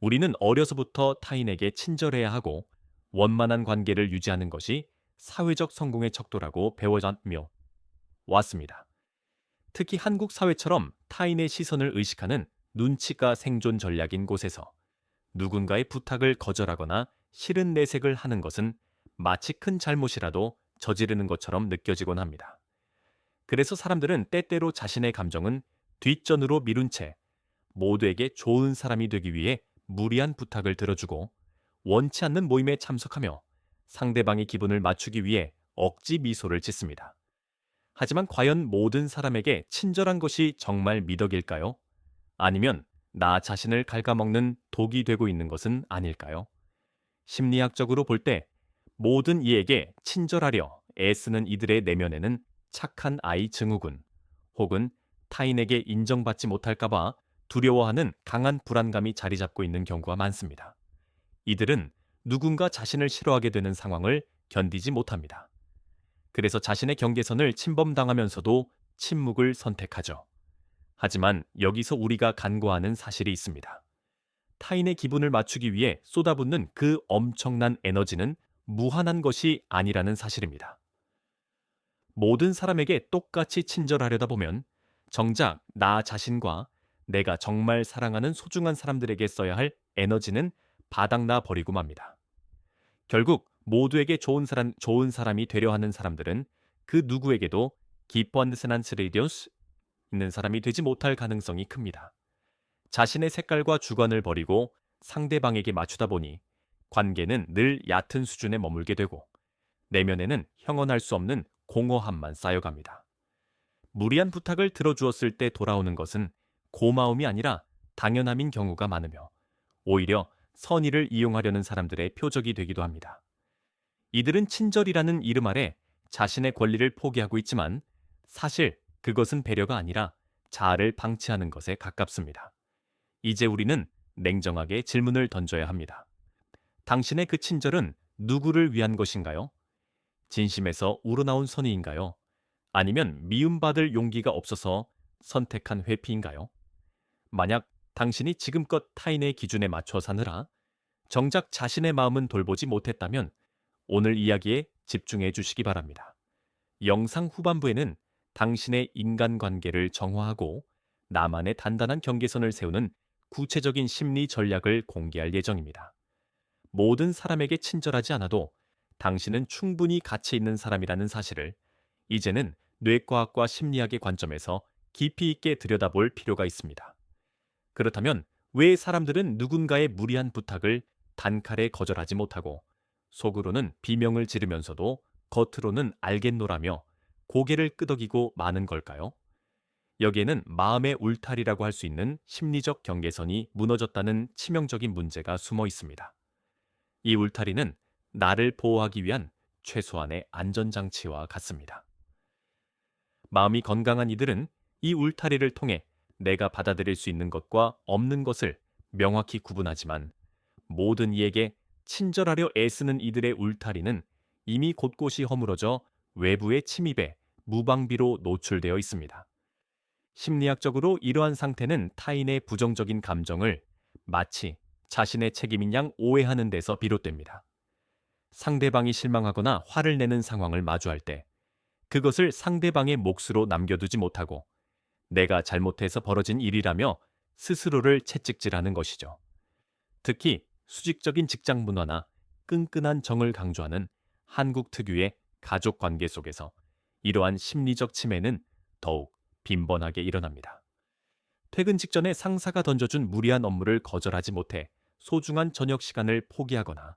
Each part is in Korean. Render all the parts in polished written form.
우리는 어려서부터 타인에게 친절해야 하고 원만한 관계를 유지하는 것이 사회적 성공의 척도라고 배워왔며 왔습니다. 특히 한국 사회처럼 타인의 시선을 의식하는 눈치가 생존 전략인 곳에서 누군가의 부탁을 거절하거나 싫은 내색을 하는 것은 마치 큰 잘못이라도 저지르는 것처럼 느껴지곤 합니다. 그래서 사람들은 때때로 자신의 감정은 뒷전으로 미룬 채 모두에게 좋은 사람이 되기 위해 무리한 부탁을 들어주고 원치 않는 모임에 참석하며 상대방의 기분을 맞추기 위해 억지 미소를 짓습니다. 하지만 과연 모든 사람에게 친절한 것이 정말 미덕일까요? 아니면 나 자신을 갉아먹는 독이 되고 있는 것은 아닐까요? 심리학적으로 볼 때 모든 이에게 친절하려 애쓰는 이들의 내면에는 착한 아이 증후군 혹은 타인에게 인정받지 못할까봐 두려워하는 강한 불안감이 자리 잡고 있는 경우가 많습니다. 이들은 누군가 자신을 싫어하게 되는 상황을 견디지 못합니다. 그래서 자신의 경계선을 침범당하면서도 침묵을 선택하죠. 하지만 여기서 우리가 간과하는 사실이 있습니다. 타인의 기분을 맞추기 위해 쏟아붓는 그 엄청난 에너지는 무한한 것이 아니라는 사실입니다. 모든 사람에게 똑같이 친절하려다 보면 정작 나 자신과 내가 정말 사랑하는 소중한 사람들에게 써야 할 에너지는 바닥나 버리고 맙니다. 결국 모두에게 좋은 사람이 되려 하는 사람들은 그 누구에게도 기뻐한 듯은 스레디오스 있는 사람이 되지 못할 가능성이 큽니다. 자신의 색깔과 주관을 버리고 상대방에게 맞추다 보니 관계는 늘 얕은 수준에 머물게 되고 내면에는 형언할 수 없는 공허함만 쌓여갑니다. 무리한 부탁을 들어주었을 때 돌아오는 것은 고마움이 아니라 당연함인 경우가 많으며 오히려 선의를 이용하려는 사람들의 표적이 되기도 합니다. 이들은 친절이라는 이름 아래 자신의 권리를 포기하고 있지만 사실 그것은 배려가 아니라 자아를 방치하는 것에 가깝습니다. 이제 우리는 냉정하게 질문을 던져야 합니다. 당신의 그 친절은 누구를 위한 것인가요? 진심에서 우러나온 선의인가요? 아니면 미움받을 용기가 없어서 선택한 회피인가요? 만약 당신이 지금껏 타인의 기준에 맞춰 사느라 정작 자신의 마음은 돌보지 못했다면 오늘 이야기에 집중해 주시기 바랍니다. 영상 후반부에는 당신의 인간관계를 정화하고 나만의 단단한 경계선을 세우는 구체적인 심리 전략을 공개할 예정입니다. 모든 사람에게 친절하지 않아도 당신은 충분히 가치 있는 사람이라는 사실을 이제는 뇌과학과 심리학의 관점에서 깊이 있게 들여다볼 필요가 있습니다. 그렇다면 왜 사람들은 누군가의 무리한 부탁을 단칼에 거절하지 못하고 속으로는 비명을 지르면서도 겉으로는 알겠노라며 고개를 끄덕이고 마는 걸까요? 여기에는 마음의 울타리라고 할 수 있는 심리적 경계선이 무너졌다는 치명적인 문제가 숨어 있습니다. 이 울타리는 나를 보호하기 위한 최소한의 안전장치와 같습니다. 마음이 건강한 이들은 이 울타리를 통해 내가 받아들일 수 있는 것과 없는 것을 명확히 구분하지만 모든 이에게 친절하려 애쓰는 이들의 울타리는 이미 곳곳이 허물어져 외부의 침입에 무방비로 노출되어 있습니다. 심리학적으로 이러한 상태는 타인의 부정적인 감정을 마치 자신의 책임인 양 오해하는 데서 비롯됩니다. 상대방이 실망하거나 화를 내는 상황을 마주할 때 그것을 상대방의 몫으로 남겨두지 못하고 내가 잘못해서 벌어진 일이라며 스스로를 채찍질하는 것이죠. 특히 수직적인 직장 문화나 끈끈한 정을 강조하는 한국 특유의 가족 관계 속에서 이러한 심리적 침해는 더욱 빈번하게 일어납니다. 퇴근 직전에 상사가 던져준 무리한 업무를 거절하지 못해 소중한 저녁 시간을 포기하거나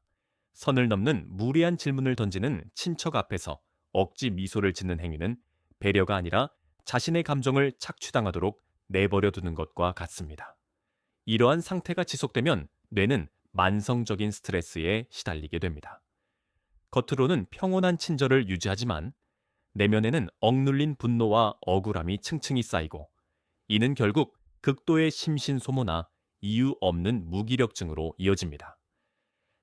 선을 넘는 무례한 질문을 던지는 친척 앞에서 억지 미소를 짓는 행위는 배려가 아니라 자신의 감정을 착취당하도록 내버려 두는 것과 같습니다. 이러한 상태가 지속되면 뇌는 만성적인 스트레스에 시달리게 됩니다. 겉으로는 평온한 친절을 유지하지만 내면에는 억눌린 분노와 억울함이 층층이 쌓이고 이는 결국 극도의 심신소모나 이유 없는 무기력증으로 이어집니다.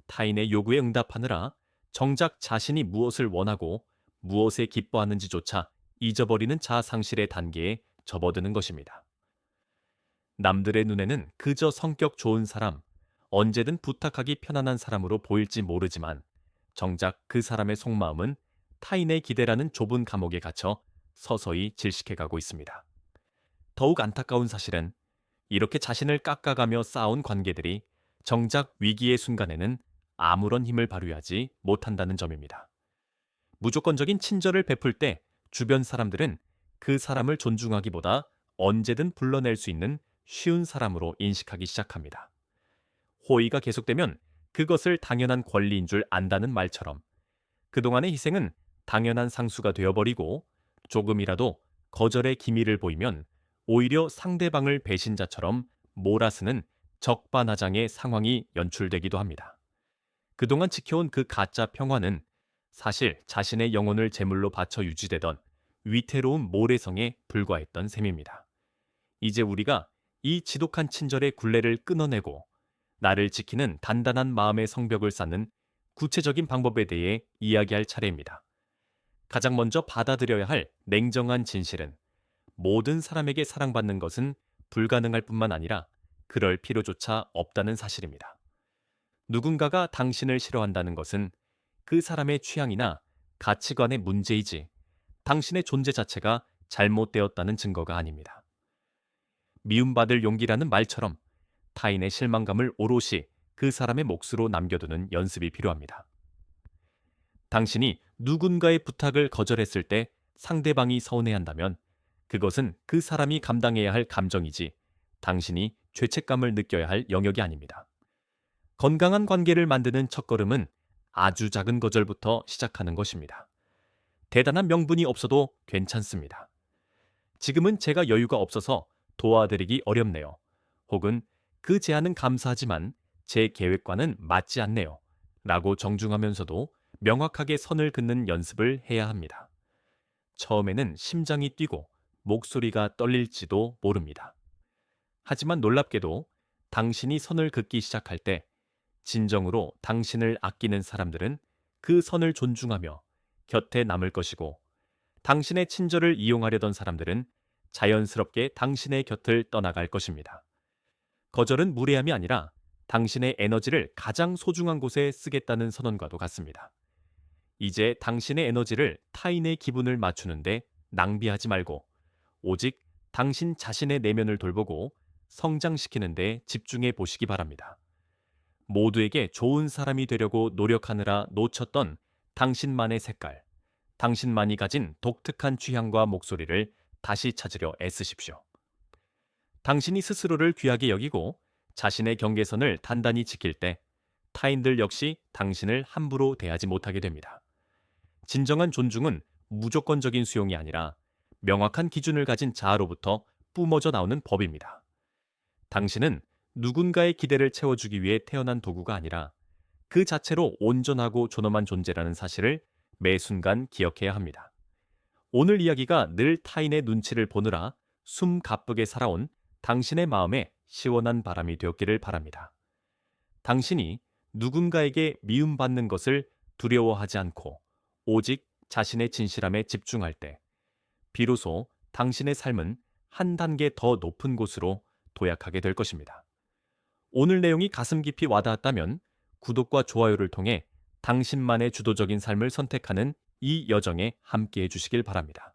타인의 요구에 응답하느라 정작 자신이 무엇을 원하고 무엇에 기뻐하는지조차 잊어버리는 자아 상실의 단계에 접어드는 것입니다. 남들의 눈에는 그저 성격 좋은 사람 언제든 부탁하기 편안한 사람으로 보일지 모르지만 정작 그 사람의 속마음은 타인의 기대라는 좁은 감옥에 갇혀 서서히 질식해가고 있습니다. 더욱 안타까운 사실은 이렇게 자신을 깎아가며 쌓아온 관계들이 정작 위기의 순간에는 아무런 힘을 발휘하지 못한다는 점입니다. 무조건적인 친절을 베풀 때 주변 사람들은 그 사람을 존중하기보다 언제든 불러낼 수 있는 쉬운 사람으로 인식하기 시작합니다. 호의가 계속되면 그것을 당연한 권리인 줄 안다는 말처럼 그동안의 희생은 당연한 상수가 되어버리고 조금이라도 거절의 기미를 보이면 오히려 상대방을 배신자처럼 몰아쓰는 적반하장의 상황이 연출되기도 합니다. 그동안 지켜온 그 가짜 평화는 사실 자신의 영혼을 제물로 바쳐 유지되던 위태로운 모래성에 불과했던 셈입니다. 이제 우리가 이 지독한 친절의 굴레를 끊어내고 나를 지키는 단단한 마음의 성벽을 쌓는 구체적인 방법에 대해 이야기할 차례입니다. 가장 먼저 받아들여야 할 냉정한 진실은 모든 사람에게 사랑받는 것은 불가능할 뿐만 아니라 그럴 필요조차 없다는 사실입니다. 누군가가 당신을 싫어한다는 것은 그 사람의 취향이나 가치관의 문제이지 당신의 존재 자체가 잘못되었다는 증거가 아닙니다. 미움받을 용기라는 말처럼 타인의 실망감을 오롯이 그 사람의 몫으로 남겨두는 연습이 필요합니다. 당신이 누군가의 부탁을 거절했을 때 상대방이 서운해한다면 그것은 그 사람이 감당해야 할 감정이지 당신이 죄책감을 느껴야 할 영역이 아닙니다. 건강한 관계를 만드는 첫걸음은 아주 작은 거절부터 시작하는 것입니다. 대단한 명분이 없어도 괜찮습니다. 지금은 제가 여유가 없어서 도와드리기 어렵네요. 혹은 그 제안은 감사하지만 제 계획과는 맞지 않네요. 라고 정중하면서도 명확하게 선을 긋는 연습을 해야 합니다. 처음에는 심장이 뛰고 목소리가 떨릴지도 모릅니다. 하지만 놀랍게도 당신이 선을 긋기 시작할 때 진정으로 당신을 아끼는 사람들은 그 선을 존중하며 곁에 남을 것이고 당신의 친절을 이용하려던 사람들은 자연스럽게 당신의 곁을 떠나갈 것입니다. 거절은 무례함이 아니라 당신의 에너지를 가장 소중한 곳에 쓰겠다는 선언과도 같습니다. 이제 당신의 에너지를 타인의 기분을 맞추는데 낭비하지 말고 오직 당신 자신의 내면을 돌보고 성장시키는 데 집중해 보시기 바랍니다. 모두에게 좋은 사람이 되려고 노력하느라 놓쳤던 당신만의 색깔, 당신만이 가진 독특한 취향과 목소리를 다시 찾으려 애쓰십시오. 당신이 스스로를 귀하게 여기고 자신의 경계선을 단단히 지킬 때 타인들 역시 당신을 함부로 대하지 못하게 됩니다. 진정한 존중은 무조건적인 수용이 아니라 명확한 기준을 가진 자아로부터 뿜어져 나오는 법입니다. 당신은 누군가의 기대를 채워주기 위해 태어난 도구가 아니라 그 자체로 온전하고 존엄한 존재라는 사실을 매 순간 기억해야 합니다. 오늘 이야기가 늘 타인의 눈치를 보느라 숨 가쁘게 살아온 당신의 마음에 시원한 바람이 되었기를 바랍니다. 당신이 누군가에게 미움받는 것을 두려워하지 않고 오직 자신의 진실함에 집중할 때 비로소 당신의 삶은 한 단계 더 높은 곳으로 도약하게 될 것입니다. 오늘 내용이 가슴 깊이 와닿았다면 구독과 좋아요를 통해 당신만의 주도적인 삶을 선택하는 이 여정에 함께해 주시길 바랍니다.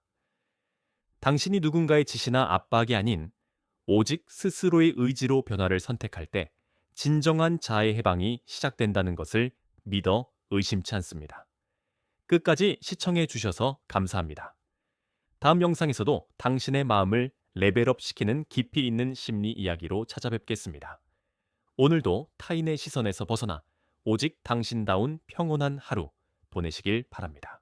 당신이 누군가의 지시나 압박이 아닌 오직 스스로의 의지로 변화를 선택할 때 진정한 자아의 해방이 시작된다는 것을 믿어 의심치 않습니다. 끝까지 시청해 주셔서 감사합니다. 다음 영상에서도 당신의 마음을 레벨업 시키는 깊이 있는 심리 이야기로 찾아뵙겠습니다. 오늘도 타인의 시선에서 벗어나 오직 당신다운 평온한 하루 보내시길 바랍니다.